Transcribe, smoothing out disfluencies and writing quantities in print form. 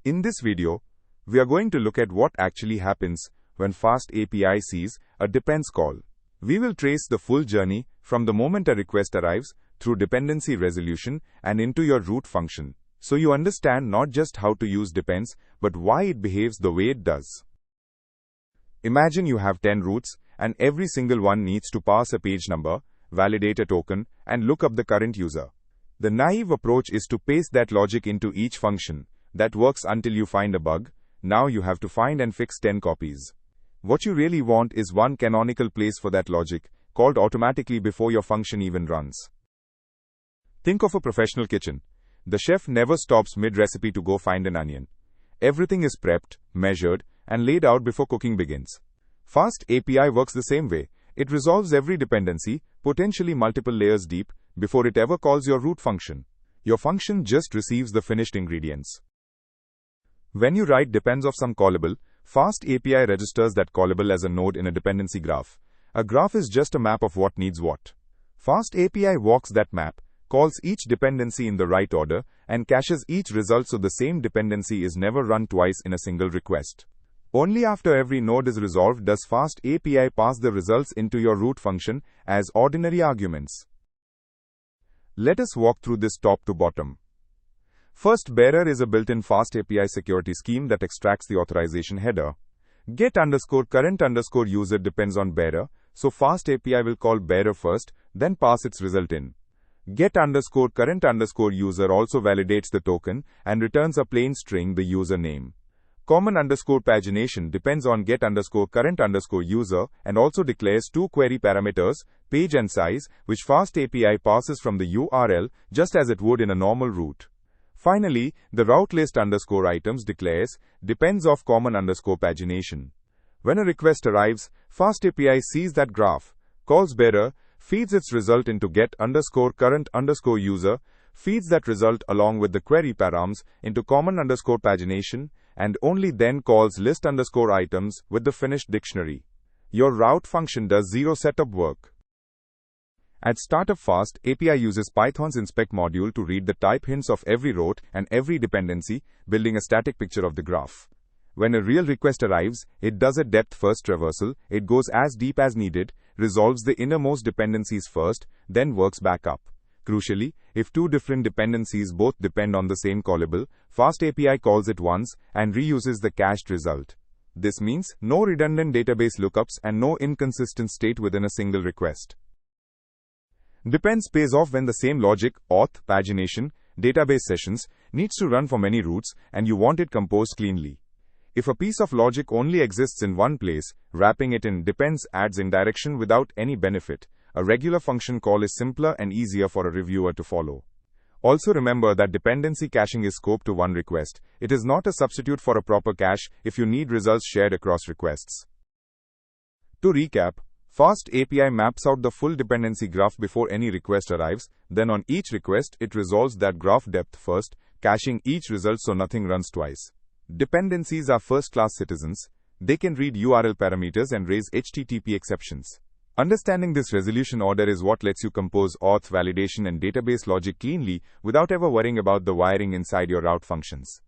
In this video, we are going to look at what actually happens when FastAPI sees a depends call. We will trace the full journey from the moment a request arrives through dependency resolution and into your root function, so you understand not just how to use depends, but why it behaves the way it does. Imagine you have 10 routes, and every single one needs to pass a page number, validate a token, and look up the current user. The naive approach is to paste that logic into each function. That works until you find a bug. Now you have to find and fix 10 copies. What you really want is one canonical place for that logic, called automatically before your function even runs. Think of a professional kitchen. The chef never stops mid-recipe to go find an onion. Everything is prepped, measured, and laid out before cooking begins. FastAPI works the same way. It resolves every dependency, potentially multiple layers deep, before it ever calls your root function. Your function just receives the finished ingredients. When you write depends of some callable, FastAPI registers that callable as a node in a dependency graph. A graph is just a map of what needs what. FastAPI walks that map, calls each dependency in the right order, and caches each result so the same dependency is never run twice in a single request. Only after every node is resolved does FastAPI pass the results into your root function as ordinary arguments. Let us walk through this top to bottom. First, bearer is a built-in FastAPI security scheme that extracts the authorization header. Get_current_user depends on bearer, so FastAPI will call bearer first, then pass its result in. Get_current_user also validates the token and returns a plain string, the user name. Common_pagination depends on get_current_user and also declares two query parameters, page and size, which FastAPI passes from the URL just as it would in a normal route. Finally, the route list_items declares depends of common_pagination. When a request arrives, FastAPI sees that graph, calls bearer, feeds its result into get_current_user, feeds that result along with the query params into common_pagination, and only then calls list_items with the finished dictionary. Your route function does zero setup work. At start of FastAPI uses Python's inspect module to read the type hints of every route and every dependency, building a static picture of the graph. When a real request arrives, it does a depth-first traversal, it goes as deep as needed, resolves the innermost dependencies first, then works back up. Crucially, if two different dependencies both depend on the same callable, FastAPI calls it once and reuses the cached result. This means no redundant database lookups and no inconsistent state within a single request. Depends pays off when the same logic, auth, pagination, database sessions, needs to run for many routes and you want it composed cleanly. If a piece of logic only exists in one place, wrapping it in depends adds indirection without any benefit. A regular function call is simpler and easier for a reviewer to follow. Also remember that dependency caching is scoped to one request. It is not a substitute for a proper cache if you need results shared across requests. To recap, FastAPI maps out the full dependency graph before any request arrives, then on each request it resolves that graph depth first, caching each result so nothing runs twice. Dependencies are first-class citizens. They can read URL parameters and raise HTTP exceptions. Understanding this resolution order is what lets you compose auth, validation, and database logic cleanly without ever worrying about the wiring inside your route functions.